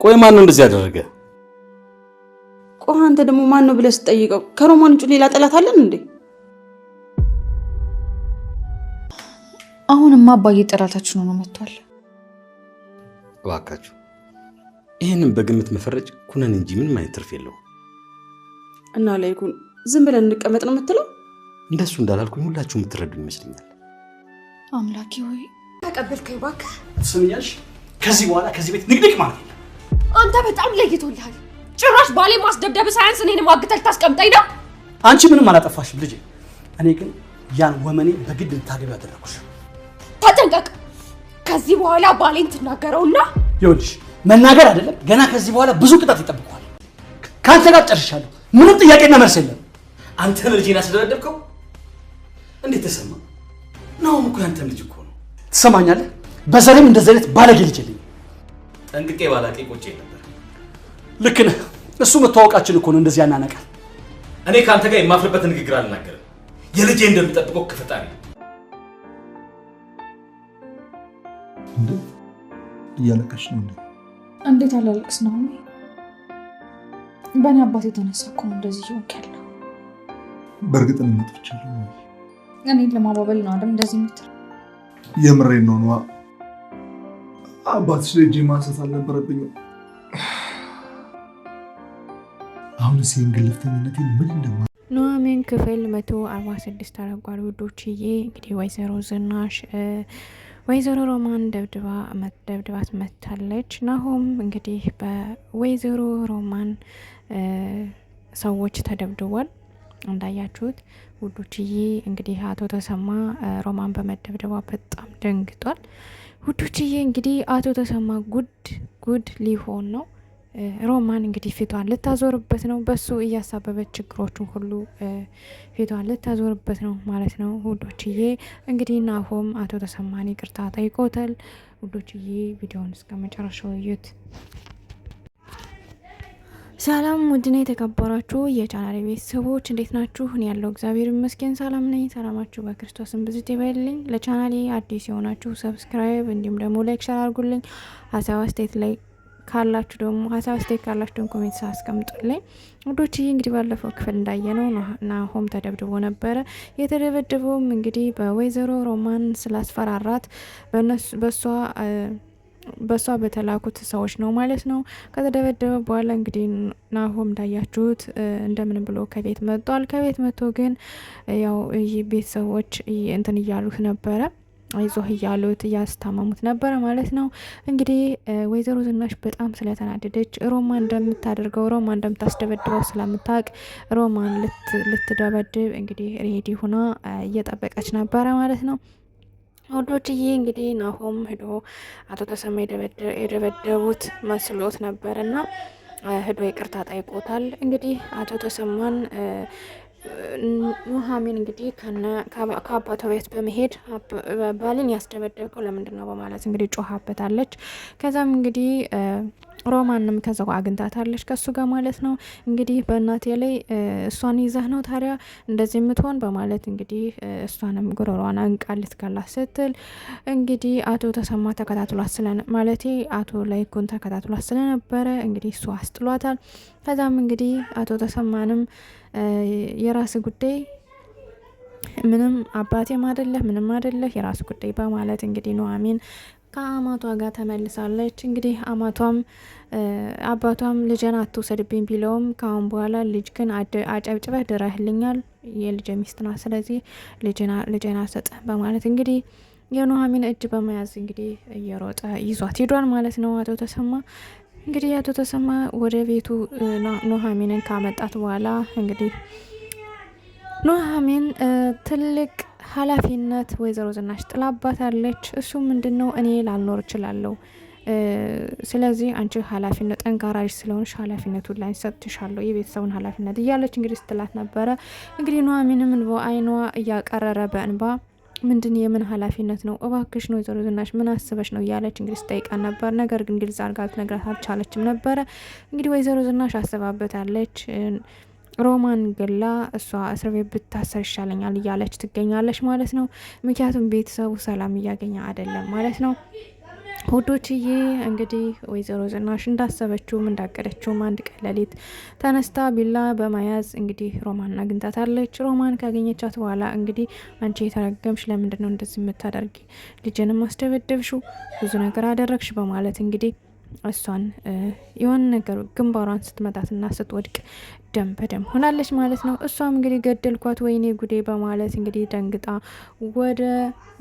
ቆይ ማን ነው እንደዚህ ያደረገ? ቆይ አንተ ደግሞ ማን ነው ብለህ ስትጠይቀው ከሮማን ውጭ ሌላ ጠላት አለን እንዴ? አሁንማ አባዬ ጠላታችን ሆኖ መጥቷል። እባካችሁ ይህንን በግምት መፈረጅ ኩነን እንጂ ምንም አይነት ትርፍ የለውም። እና ላይኩን ዝም ብለን እንቀመጥ ነው የምትለው? እንደሱ እንዳላልኩኝ ሁላችሁ የምትረዱ ይመስለኛል። አምላኬ ሆይ ተቀበልከኝ እባክህ። ትሰሚኛለሽ? ከዚህ በኋላ ከዚህ ቤት ንግድቅ ማለት የለም። አንተ በጣም ለይቶልሃል። ጭራሽ ባሌ ማስደብደብ ሳያንስ እኔን ማግተል ታስቀምጠኝ ነው? አንቺ ምንም አላጠፋሽም ልጄ። እኔ ግን ያን ወመኔ በግድ ልታገቢ ያደረኩሽ። ተጠንቀቅ። ከዚህ በኋላ ባሌን ትናገረውና ይኸውልሽ መናገር አይደለም ገና ከዚህ በኋላ ብዙ ቅጣት ይጠብቀዋል። ካንተ ጋር ጨርሻለሁ። ምንም ጥያቄና መልስ የለም። አንተ ልጄን ያስደበደብከው እንዴት ተሰማ? ነው እኮ ያንተ ልጅ እኮ ነው። ትሰማኛለህ? በዘሬም እንደዚህ አይነት ባለጌ ልጅ የለኝም። ጠንቅቄ ባላቄ ቆጬ ነበር። ልክ ነህ። እሱ መተዋወቃችን እኮ ነው እንደዚህ ያናነቃል። እኔ ካንተ ጋር የማፍርበት ንግግር አልናገርም። የልጄ እንደምጠብቀው ከፈጣሪ እንዴ እያለቀሽ ነው እንዴ? እንዴት አላለቅስ ነው? በእኔ አባት የተነሳ እኮ ነው እንደዚህ ይሆንክ ያለው። በእርግጥ ነው መጥቻለሁ። እኔን ለማባበል ነው አይደል እንደዚህ የምትል? የምሬን ነው ነዋ። አባትሽ ልጅ ማንሳት አልነበረብኝም። አሁን ሲንግልፍተኝነቴን ምን እንደማ ኑሐሚን ክፍል 146 አረጓሪ ውዶችዬ። እንግዲህ ወይዘሮ ዝናሽ ወይዘሮ ሮማን ደብድባት መታለች። ናሆም እንግዲህ በወይዘሮ ሮማን ሰዎች ተደብድቧል እንዳያችሁት ውዶችዬ። እንግዲህ አቶ ተሰማ ሮማን በመደብደቧ በጣም ደንግጧል ውዶችዬ። እንግዲህ አቶ ተሰማ ጉድ ሊሆን ነው። ሮማን እንግዲህ ፊቷን ልታዞርበት ነው። በሱ እያሳበበች ችግሮቹን ሁሉ ፊቷን ልታዞርበት ነው ማለት ነው ውዶችዬ። እንግዲህ ናሆም አቶ ተሰማን ይቅርታ ጠይቆታል ውዶችዬ። ቪዲዮውን እስከ መጨረሻው እዩት። ሰላም ውድና የተከበራችሁ የቻናሌ ቤተሰቦች እንዴት ናችሁ? እኔ ያለው እግዚአብሔር ይመስገን ሰላም ነኝ። ሰላማችሁ በክርስቶስም ብዙ ይበልልኝ። ለቻናሌ አዲስ የሆናችሁ ሰብስክራይብ እንዲሁም ደግሞ ላይክ ሸር አድርጉልኝ። ሀሳብ አስተያየት ካላችሁ ደግሞ ኮሜንት አስቀምጡልኝ ውዶችዬ። እንግዲህ ባለፈው ክፍል እንዳየነው ናሆም ተደብድቦ ነበረ። የተደበደበውም እንግዲህ በወይዘሮ ሮማን ስላስፈራራት በሷ በተላኩት ሰዎች ነው ማለት ነው። ከተደበደበ በኋላ እንግዲህ ናሆም እንዳያችሁት እንደምን ብሎ ከቤት መጥቷል። ከቤት መጥቶ ግን ያው ቤተሰቦች እንትን እያሉት ነበረ፣ አይዞህ እያሉት እያስታመሙት ነበረ ማለት ነው። እንግዲህ ወይዘሮ ዝናሽ በጣም ስለተናደደች ሮማን እንደምታስደበድበው ስለምታውቅ ሮማን ልትደበድብ እንግዲህ ሬዲ ሁና እየጠበቀች ነበረ ማለት ነው ወዶችዬ። እንግዲህ ናሆም ሄዶ አቶ ተሰማ የደበደቡት መስሎት ነበርና ሄዶ ይቅርታ ጠይቆታል። እንግዲህ አቶ ተሰማን ኑሐሚን እንግዲህ ከአባቷ ቤት በመሄድ ባልን ያስደበደብከው ለምንድን ነው በማለት እንግዲህ ጮሃበታለች። ከዛም እንግዲህ ሮማንም ከዛው አግኝታታለች ከሱ ጋር ማለት ነው። እንግዲህ በእናቴ ላይ እሷን ይዘህ ነው ታዲያ እንደዚህ የምትሆን በማለት እንግዲህ እሷንም ጉሮሯን አንቃ ልትገላት ስትል እንግዲህ አቶ ተሰማ አቶ ላይኩን ተከታትሏት ስለነበረ እንግዲህ እሱ አስጥሏታል። ከዛም እንግዲህ አቶ ተሰማንም የራስ ጉዳይ ምንም አባቴም አይደለህ ምንም አይደለህ የራስ ጉዳይ በማለት እንግዲህ ኑሐሚን ከአማቷ ጋር ተመልሳለች። እንግዲህ አባቷም ልጅን አትውሰድብኝ ቢለውም ከአሁን በኋላ ልጅ ግን አጨብጭበህ ድረህልኛል፣ የልጅ ሚስት ናት፣ ስለዚህ ልጅን አልሰጥህ በማለት እንግዲህ የኑሐሚን እጅ በመያዝ እንግዲህ እየሮጠ ይዟት ሄዷል ማለት ነው አቶ ተሰማ። እንግዲህ አቶ ተሰማ ወደ ቤቱ ኑሐሚንን ካመጣት በኋላ እንግዲህ ኑሐሚን ትልቅ ኃላፊነት ወይዘሮ ዝናሽ ጥላባታለች። እሱ ምንድነው? እኔ ላልኖር እችላለሁ፣ ስለዚህ አንቺ ኃላፊነት ጠንካራ ልጅ ስለሆንሽ ኃላፊነቱን ላይ ሰጥሻለሁ፣ የቤተሰቡን ኃላፊነት እያለች እንግዲህ ስትላት ነበረ። እንግዲህ ኑሐሚንም አይኗ እያቀረረ በእንባ ምንድን የምን ኃላፊነት ነው እባክሽ ነው ወይዘሮ ዝናሽ ምን አስበሽ ነው እያለች እንግዲህ ስጠይቃት ነበር። ነገር ግን ግልጽ አድርጋ ልትነግራት አልቻለችም ነበረ። እንግዲህ ወይዘሮ ዝናሽ አስባበታለች። ሮማን ገላ እሷ እስር ቤት ብታሰር ይሻለኛል እያለች ትገኛለች ማለት ነው። ምክንያቱም ቤተሰቡ ሰላም እያገኘ አይደለም ማለት ነው። ውዶችዬ እንግዲህ ወይዘሮ ዝናሽ እንዳሰበችውም እንዳቀደችውም አንድ ቀን ሌሊት ተነስታ ቢላ በመያዝ እንግዲህ ሮማን አግኝታታለች። ሮማን ካገኘቻት በኋላ እንግዲህ አንቺ የተረገምሽ ለምንድን ነው እንደዚህ የምታደርጊ? ልጅንም አስደበደብሽው፣ ብዙ ነገር አደረግሽ በማለት እንግዲህ እሷን የሆነ ነገር ግንባሯን ስትመታትና ስትወድቅ ደም በደም ሆናለች ማለት ነው። እሷም እንግዲህ ገደልኳት ወይኔ ጉዴ በማለት እንግዲህ ደንግጣ ወደ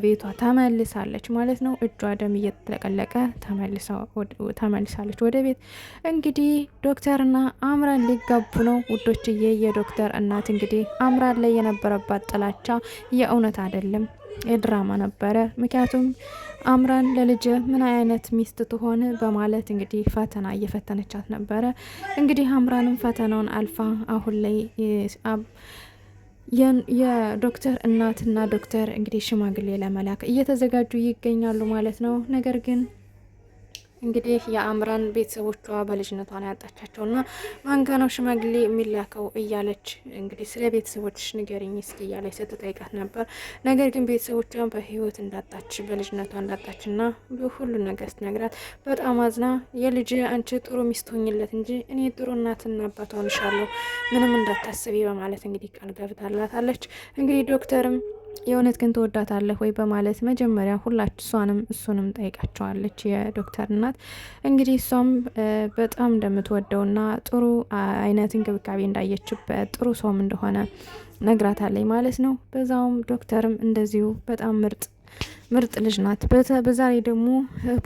ቤቷ ተመልሳለች ማለት ነው። እጇ ደም እየተለቀለቀ ተመልሳለች ወደ ቤት። እንግዲህ ዶክተርና አምራን ሊጋቡ ነው ውዶችዬ። የዶክተር እናት እንግዲህ አምራን ላይ የነበረባት ጥላቻ የእውነት አይደለም የድራማ ነበረ። ምክንያቱም አምራን ለልጅ ምን አይነት ሚስት ትሆን በማለት እንግዲህ ፈተና እየፈተነቻት ነበረ። እንግዲህ አምራንም ፈተናውን አልፋ አሁን ላይ የዶክተር እናትና ዶክተር እንግዲህ ሽማግሌ ለመላክ እየተዘጋጁ ይገኛሉ ማለት ነው። ነገር ግን እንግዲህ የአምራን ቤተሰቦቿ በልጅነቷን ያጣቻቸው እና ማን ጋ ነው ሽማግሌ የሚላከው እያለች እንግዲህ ስለ ቤተሰቦችሽ ንገሪኝ እስኪ እያለች ስትጠይቃት ነበር። ነገር ግን ቤተሰቦቿን በህይወት እንዳጣች በልጅነቷ እንዳጣች እና ሁሉ ነገር ስትነግራት በጣም አዝና የልጅ አንቺ ጥሩ ሚስት ሆኝለት እንጂ እኔ ጥሩ እናትና አባት ሆንሻለሁ ምንም እንዳታስቢ በማለት እንግዲህ ቃል ገብታላታለች። እንግዲህ ዶክተርም የእውነት ግን ትወዳታለህ ወይ በማለት መጀመሪያ እሷንም እሱንም ጠይቃቸዋለች የዶክተር እናት። እንግዲህ እሷም በጣም እንደምትወደውና ጥሩ አይነት እንክብካቤ እንዳየችበት ጥሩ ሰውም እንደሆነ ነግራታለች ማለት ነው። በዛውም ዶክተርም እንደዚሁ በጣም ምርጥ ልጅ ናት። በዛሬ ደግሞ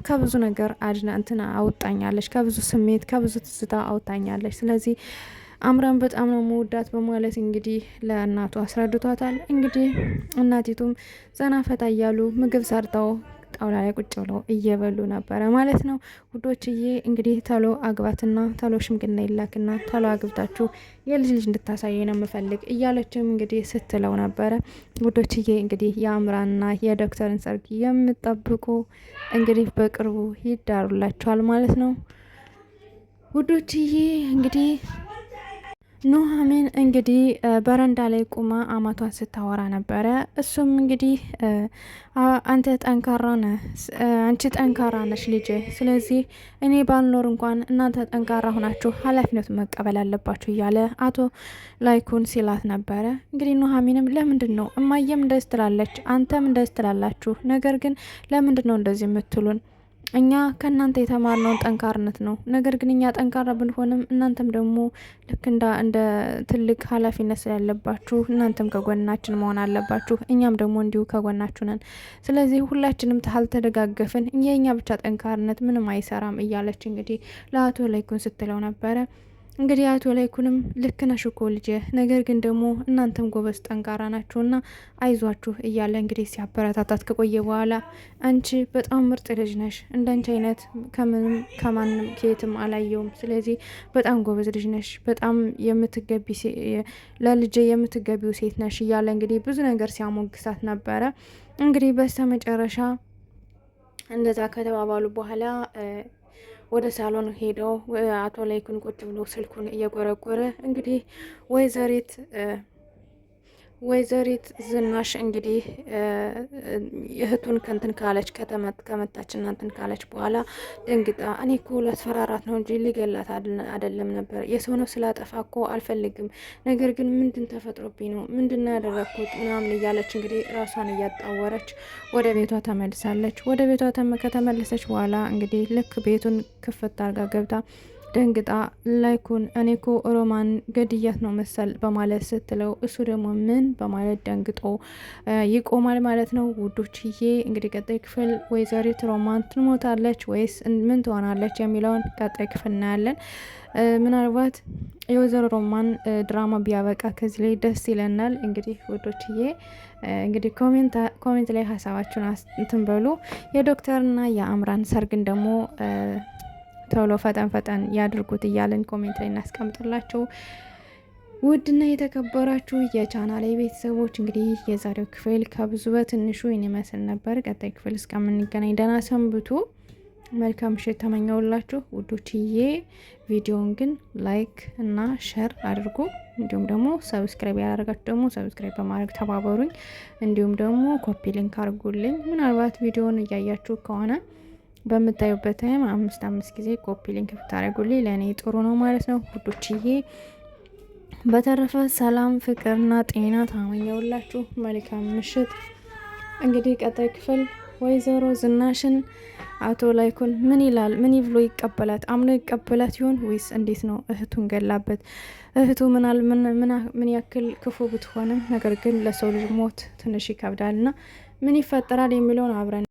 ከብዙ ነገር እንትና አውጣኛለች፣ ከብዙ ስሜት ከብዙ ትዝታ አውጣኛለች። ስለዚህ አምራን በጣም ነው መወዳት በማለት እንግዲህ ለእናቱ አስረድቷታል። እንግዲህ እናቲቱም ዘና ፈታ እያሉ ምግብ ሰርተው ጣውላ ላይ ቁጭ ብለው እየበሉ ነበረ ማለት ነው። ውዶችዬ እንግዲህ ተሎ አግባትና ተሎ ሽምግልና ይላክና ተሎ አግብታችሁ የልጅ ልጅ እንድታሳየ ነው የምፈልግ እያለችም እንግዲህ ስትለው ነበረ። ውዶችዬ እንግዲህ የአምራንና የዶክተርን ሰርግ የምጠብቁ እንግዲህ በቅርቡ ይዳሩላቸዋል ማለት ነው። ውዶችዬ እንግዲህ ኑሐሚን እንግዲህ በረንዳ ላይ ቁማ አማቷን ስታወራ ነበረ። እሱም እንግዲህ አንተ ጠንካራ ነህ፣ አንቺ ጠንካራ ነሽ ልጄ፣ ስለዚህ እኔ ባልኖር እንኳን እናንተ ጠንካራ ሆናችሁ ኃላፊነቱን መቀበል አለባችሁ እያለ አቶ ላይኩን ሲላት ነበረ። እንግዲህ ኑሐሚንም ለምንድን ነው እማየም እንደዚህ ትላለች፣ አንተም እንደዚህ ትላላችሁ፣ ነገር ግን ለምንድን ነው እንደዚህ የምትሉን? እኛ ከእናንተ የተማርነውን ጠንካርነት ነው። ነገር ግን እኛ ጠንካራ ብንሆንም እናንተም ደግሞ ልክ እንደ ትልቅ ኃላፊነት ስላለባችሁ እናንተም ከጎናችን መሆን አለባችሁ፣ እኛም ደግሞ እንዲሁ ከጎናችሁ ነን። ስለዚህ ሁላችንም ካልተደጋገፍን የእኛ ብቻ ጠንካርነት ምንም አይሰራም እያለች እንግዲህ ለአቶ ላይኩን ስትለው ነበረ። እንግዲህ አቶ ላይኩንም ልክ ነሽ እኮ ልጄ፣ ነገር ግን ደግሞ እናንተም ጎበዝ ጠንካራ ናችሁና አይዟችሁ እያለ እንግዲህ ሲያበረታታት ከቆየ በኋላ አንቺ በጣም ምርጥ ልጅ ነሽ፣ እንዳንቺ አይነት ከማንም ከየትም አላየውም። ስለዚህ በጣም ጎበዝ ልጅ ነሽ፣ በጣም ለልጄ የምትገቢው ሴት ነሽ እያለ እንግዲህ ብዙ ነገር ሲያሞግሳት ነበረ። እንግዲህ በስተመጨረሻ እንደዛ ከተባባሉ በኋላ ወደ ሳሎን ሄደው አቶ ላይኩን ቁጭ ብሎ ስልኩን እየጎረጎረ እንግዲህ ወይዘሪት ዝናሽ እንግዲህ እህቱን ከንትን ካለች ከመታችና እንትን ካለች በኋላ ደንግጣ እኔ እኮ ላስፈራራት ነው እንጂ ሊገላት አይደለም ነበር። የሰው ነው ስላጠፋ እኮ አልፈልግም፣ ነገር ግን ምንድን ተፈጥሮብኝ ነው ምንድን ያደረግኩት ምናምን እያለች እንግዲህ ራሷን እያጣወረች ወደ ቤቷ ተመልሳለች። ወደ ቤቷ ከተመለሰች በኋላ እንግዲህ ልክ ቤቱን ክፍት አድርጋ ገብታ ደንግጣ ላይኩን እኔ እኮ ሮማን ገድያት ነው መሰል በማለት ስትለው እሱ ደግሞ ምን በማለት ደንግጦ ይቆማል ማለት ነው። ውዶችዬ እንግዲህ ቀጣይ ክፍል ወይዘሪት ሮማን ትሞታለች ወይስ ምን ትሆናለች የሚለውን ቀጣይ ክፍል እናያለን። ምናልባት የወይዘሮ ሮማን ድራማ ቢያበቃ ከዚህ ላይ ደስ ይለናል። እንግዲህ ውዶችዬ እንግዲህ ኮሜንት ላይ ሀሳባችሁን እንትን በሉ። የዶክተርና የአምራን ሰርግን ደግሞ ቶሎ ፈጠን ያድርጉት እያለን ኮሜንት ላይ እናስቀምጥላችሁ። ውድና የተከበራችሁ የቻናሌ ቤተሰቦች እንግዲህ የዛሬው ክፍል ከብዙ በትንሹ ይመስል ነበር። ቀጣይ ክፍል እስከምንገናኝ ደህና ሰንብቱ። መልካም ምሽት ተመኘውላችሁ ውዶችዬ። ቪዲዮውን ግን ላይክ እና ሼር አድርጉ። እንዲሁም ደግሞ ሰብስክራይብ ያላደረጋችሁ ደግሞ ሰብስክራይብ በማድረግ ተባበሩኝ። እንዲሁም ደግሞ ኮፒ ሊንክ አድርጉልኝ። ምናልባት ቪዲዮውን እያያችሁ ከሆነ በምታዩበት ታይም 5 ጊዜ ኮፒ ሊንክ ብታደርጉልኝ ለእኔ ጥሩ ነው ማለት ነው ውዶችዬ። በተረፈ ሰላም ፍቅርና ጤና ታመኘውላችሁ። መልካም ምሽት። እንግዲህ ቀጣይ ክፍል ወይዘሮ ዝናሽን አቶ ላይኩን ምን ይላል? ምን ብሎ ይቀበላት? አምኖ ይቀበላት ይሆን ወይስ እንዴት ነው? እህቱን ገላበት እህቱ ምን ያክል ክፉ ብትሆንም ነገር ግን ለሰው ልጅ ሞት ትንሽ ይከብዳልና ምን ይፈጠራል የሚለውን አብረን